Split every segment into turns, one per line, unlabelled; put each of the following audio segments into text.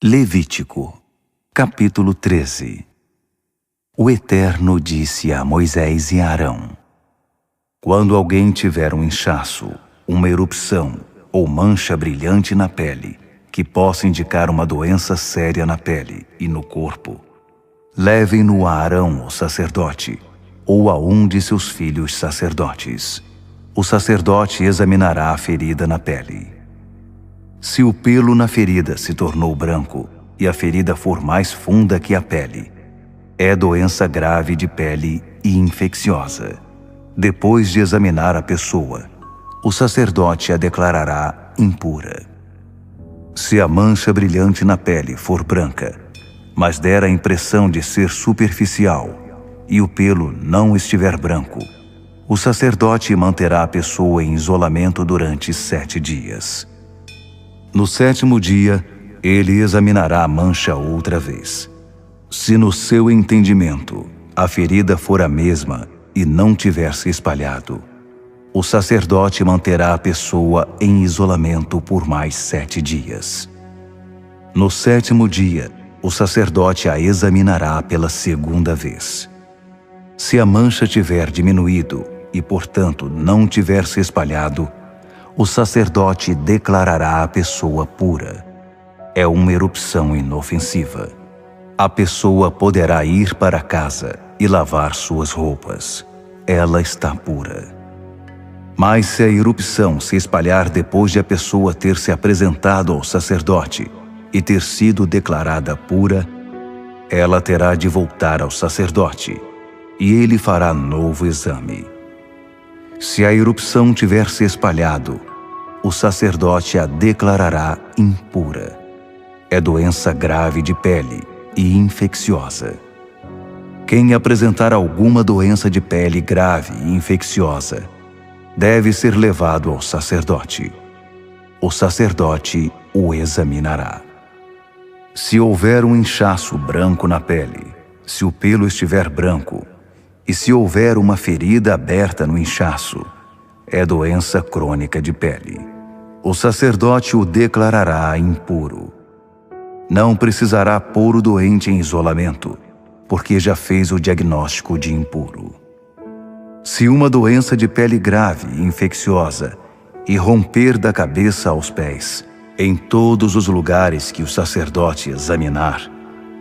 Levítico, capítulo 13. O Eterno disse a Moisés e a Arão: quando alguém tiver um inchaço, uma erupção ou mancha brilhante na pele, que possa indicar uma doença séria na pele e no corpo, levem-no a Arão, o sacerdote, ou a um de seus filhos sacerdotes. O sacerdote examinará a ferida na pele. Se o pelo na ferida se tornou branco e a ferida for mais funda que a pele, é doença grave de pele e infecciosa. Depois de examinar a pessoa, o sacerdote a declarará impura. Se a mancha brilhante na pele for branca, mas der a impressão de ser superficial, e o pelo não estiver branco, o sacerdote manterá a pessoa em isolamento durante 7 dias. No 7º dia, ele examinará a mancha outra vez. Se no seu entendimento a ferida for a mesma e não tiver se espalhado, o sacerdote manterá a pessoa em isolamento por mais 7 dias. No 7º dia, o sacerdote a examinará pela 2ª vez. Se a mancha tiver diminuído e, portanto, não tiver se espalhado, o sacerdote declarará a pessoa pura. É uma erupção inofensiva. A pessoa poderá ir para casa e lavar suas roupas. Ela está pura. Mas se a erupção se espalhar depois de a pessoa ter se apresentado ao sacerdote e ter sido declarada pura, ela terá de voltar ao sacerdote, e ele fará novo exame. Se a erupção tiver se espalhado, o sacerdote a declarará impura. É doença grave de pele e infecciosa. Quem apresentar alguma doença de pele grave e infecciosa deve ser levado ao sacerdote. O sacerdote o examinará. Se houver um inchaço branco na pele, se o pelo estiver branco, e se houver uma ferida aberta no inchaço, é doença crônica de pele. O sacerdote o declarará impuro. Não precisará pôr o doente em isolamento, porque já fez o diagnóstico de impuro. Se uma doença de pele grave e infecciosa irromper da cabeça aos pés, em todos os lugares que o sacerdote examinar,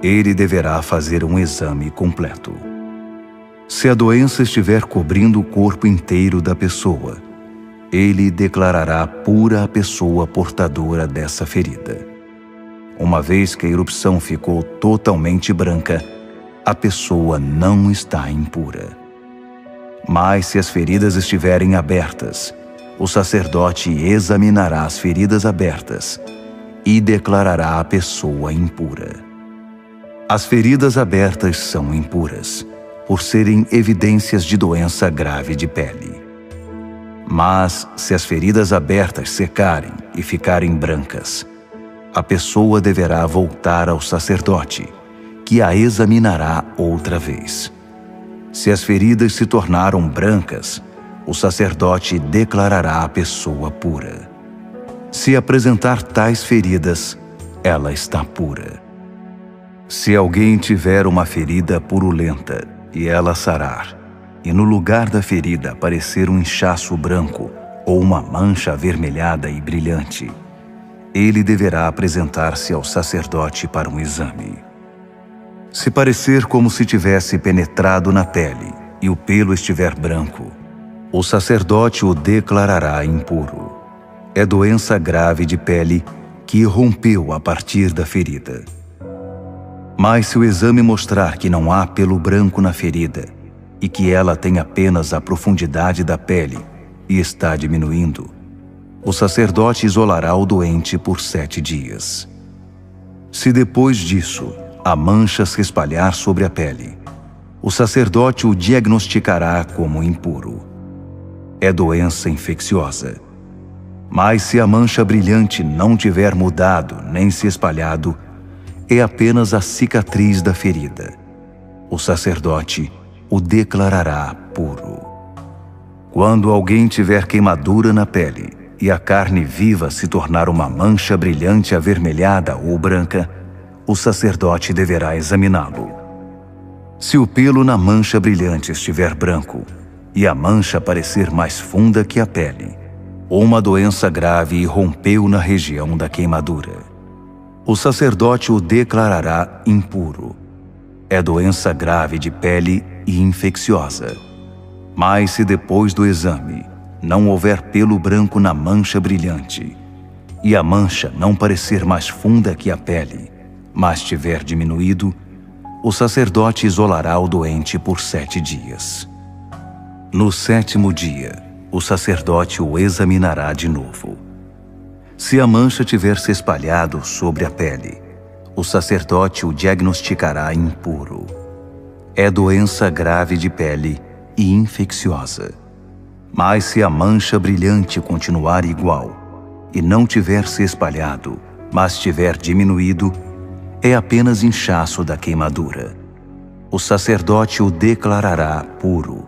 ele deverá fazer um exame completo. Se a doença estiver cobrindo o corpo inteiro da pessoa, ele declarará pura a pessoa portadora dessa ferida. Uma vez que a erupção ficou totalmente branca, a pessoa não está impura. Mas se as feridas estiverem abertas, o sacerdote examinará as feridas abertas e declarará a pessoa impura. As feridas abertas são impuras, por serem evidências de doença grave de pele. Mas, se as feridas abertas secarem e ficarem brancas, a pessoa deverá voltar ao sacerdote, que a examinará outra vez. Se as feridas se tornaram brancas, o sacerdote declarará a pessoa pura. Se apresentar tais feridas, ela está pura. Se alguém tiver uma ferida purulenta e ela sarar, e no lugar da ferida aparecer um inchaço branco ou uma mancha avermelhada e brilhante, ele deverá apresentar-se ao sacerdote para um exame. Se parecer como se tivesse penetrado na pele e o pelo estiver branco, o sacerdote o declarará impuro. É doença grave de pele que irrompeu a partir da ferida. Mas se o exame mostrar que não há pelo branco na ferida e que ela tem apenas a profundidade da pele e está diminuindo, o sacerdote isolará o doente por 7 dias. Se depois disso a mancha se espalhar sobre a pele, o sacerdote o diagnosticará como impuro. É doença infecciosa. Mas se a mancha brilhante não tiver mudado nem se espalhado, é apenas a cicatriz da ferida. O sacerdote o declarará puro. Quando alguém tiver queimadura na pele e a carne viva se tornar uma mancha brilhante avermelhada ou branca, o sacerdote deverá examiná-lo. Se o pelo na mancha brilhante estiver branco e a mancha parecer mais funda que a pele, ou uma doença grave irrompeu na região da queimadura, o sacerdote o declarará impuro. É doença grave de pele e infecciosa. Mas se depois do exame não houver pelo branco na mancha brilhante, e a mancha não parecer mais funda que a pele, mas tiver diminuído, o sacerdote isolará o doente por 7 dias. No 7º dia, o sacerdote o examinará de novo. Se a mancha tiver se espalhado sobre a pele, o sacerdote o diagnosticará impuro. É doença grave de pele e infecciosa. Mas se a mancha brilhante continuar igual e não tiver se espalhado, mas tiver diminuído, é apenas inchaço da queimadura. O sacerdote o declarará puro,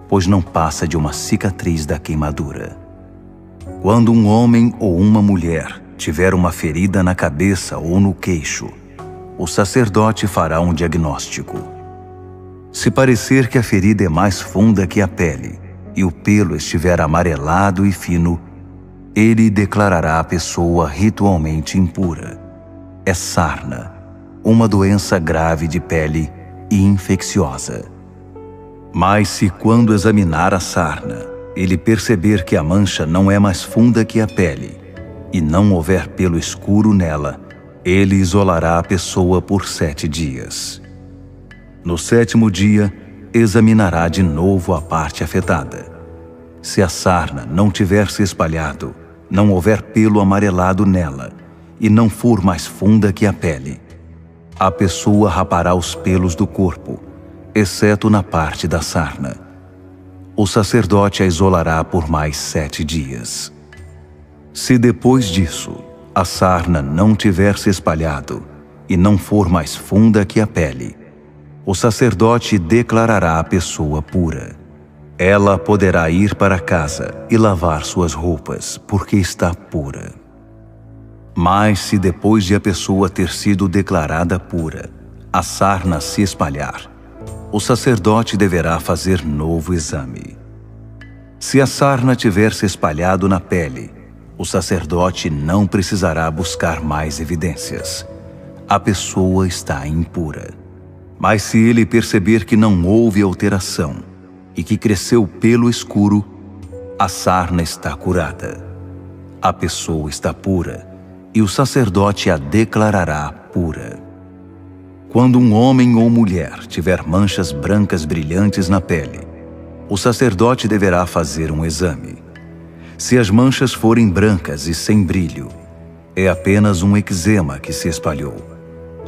pois não passa de uma cicatriz da queimadura. Quando um homem ou uma mulher tiver uma ferida na cabeça ou no queixo, o sacerdote fará um diagnóstico. Se parecer que a ferida é mais funda que a pele e o pelo estiver amarelado e fino, ele declarará a pessoa ritualmente impura. É sarna, uma doença grave de pele e infecciosa. Mas se quando examinar a sarna, ele perceber que a mancha não é mais funda que a pele e não houver pelo escuro nela, ele isolará a pessoa por 7 dias. No 7º dia, examinará de novo a parte afetada. Se a sarna não tiver se espalhado, não houver pelo amarelado nela e não for mais funda que a pele, a pessoa rapará os pelos do corpo, exceto na parte da sarna. O sacerdote a isolará por mais 7 dias. Se depois disso a sarna não tiver se espalhado e não for mais funda que a pele, o sacerdote declarará a pessoa pura. Ela poderá ir para casa e lavar suas roupas, porque está pura. Mas se depois de a pessoa ter sido declarada pura, a sarna se espalhar, o sacerdote deverá fazer novo exame. Se a sarna tiver se espalhado na pele, o sacerdote não precisará buscar mais evidências. A pessoa está impura. Mas se ele perceber que não houve alteração e que cresceu pelo escuro, a sarna está curada. A pessoa está pura e o sacerdote a declarará pura. Quando um homem ou mulher tiver manchas brancas brilhantes na pele, o sacerdote deverá fazer um exame. Se as manchas forem brancas e sem brilho, é apenas um eczema que se espalhou.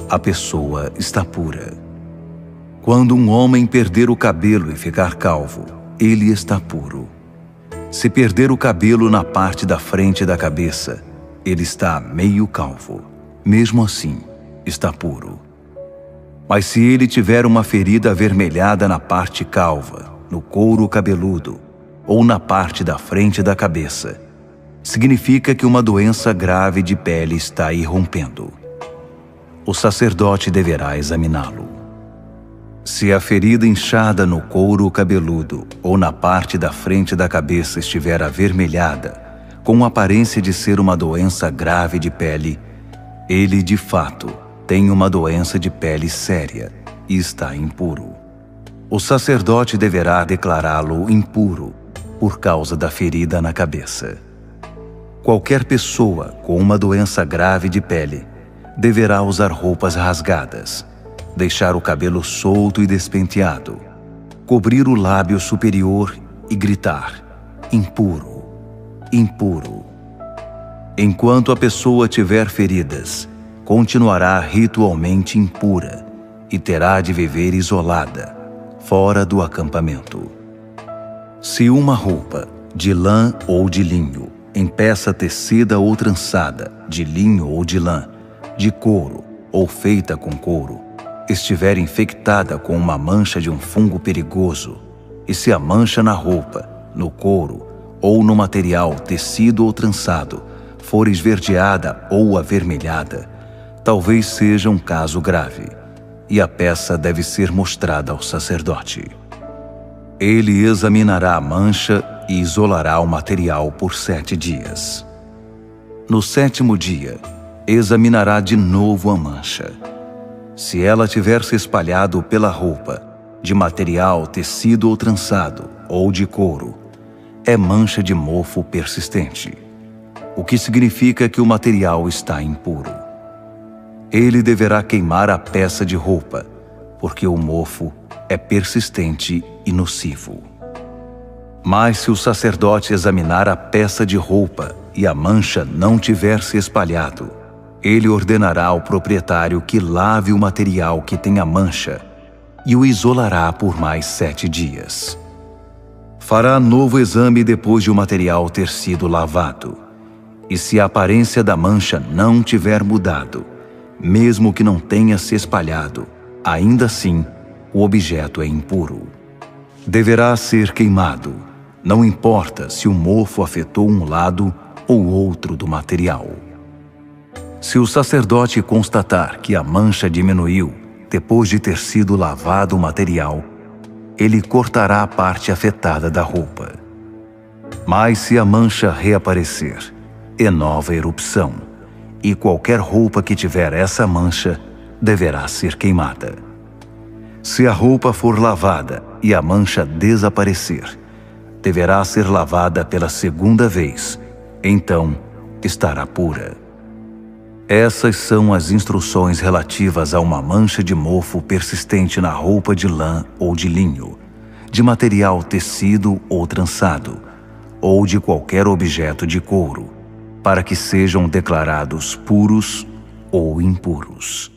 A pessoa está pura. Quando um homem perder o cabelo e ficar calvo, ele está puro. Se perder o cabelo na parte da frente da cabeça, ele está meio calvo. Mesmo assim, está puro. Mas se ele tiver uma ferida avermelhada na parte calva, no couro cabeludo ou na parte da frente da cabeça, significa que uma doença grave de pele está irrompendo. O sacerdote deverá examiná-lo. Se a ferida inchada no couro cabeludo ou na parte da frente da cabeça estiver avermelhada, com aparência de ser uma doença grave de pele, ele, de fato, tem uma doença de pele séria e está impuro. O sacerdote deverá declará-lo impuro por causa da ferida na cabeça. Qualquer pessoa com uma doença grave de pele deverá usar roupas rasgadas, deixar o cabelo solto e despenteado, cobrir o lábio superior e gritar: impuro, impuro. Enquanto a pessoa tiver feridas, continuará ritualmente impura e terá de viver isolada, fora do acampamento. Se uma roupa, de lã ou de linho, em peça tecida ou trançada, de linho ou de lã, de couro ou feita com couro, estiver infectada com uma mancha de um fungo perigoso, e se a mancha na roupa, no couro ou no material tecido ou trançado for esverdeada ou avermelhada, talvez seja um caso grave, e a peça deve ser mostrada ao sacerdote. Ele examinará a mancha e isolará o material por 7 dias. No 7º dia, examinará de novo a mancha. Se ela tiver se espalhado pela roupa, de material, tecido ou trançado, ou de couro, é mancha de mofo persistente, o que significa que o material está impuro. Ele deverá queimar a peça de roupa, porque o mofo é persistente e nocivo. Mas se o sacerdote examinar a peça de roupa e a mancha não tiver se espalhado, ele ordenará ao proprietário que lave o material que tem a mancha e o isolará por mais 7 dias. Fará novo exame depois de o material ter sido lavado. E se a aparência da mancha não tiver mudado, mesmo que não tenha se espalhado, ainda assim o objeto é impuro. Deverá ser queimado, não importa se o mofo afetou um lado ou outro do material. Se o sacerdote constatar que a mancha diminuiu depois de ter sido lavado o material, ele cortará a parte afetada da roupa. Mas se a mancha reaparecer, é nova erupção, e qualquer roupa que tiver essa mancha deverá ser queimada. Se a roupa for lavada e a mancha desaparecer, deverá ser lavada pela 2ª vez, então estará pura. Essas são as instruções relativas a uma mancha de mofo persistente na roupa de lã ou de linho, de material tecido ou trançado, ou de qualquer objeto de couro, para que sejam declarados puros ou impuros.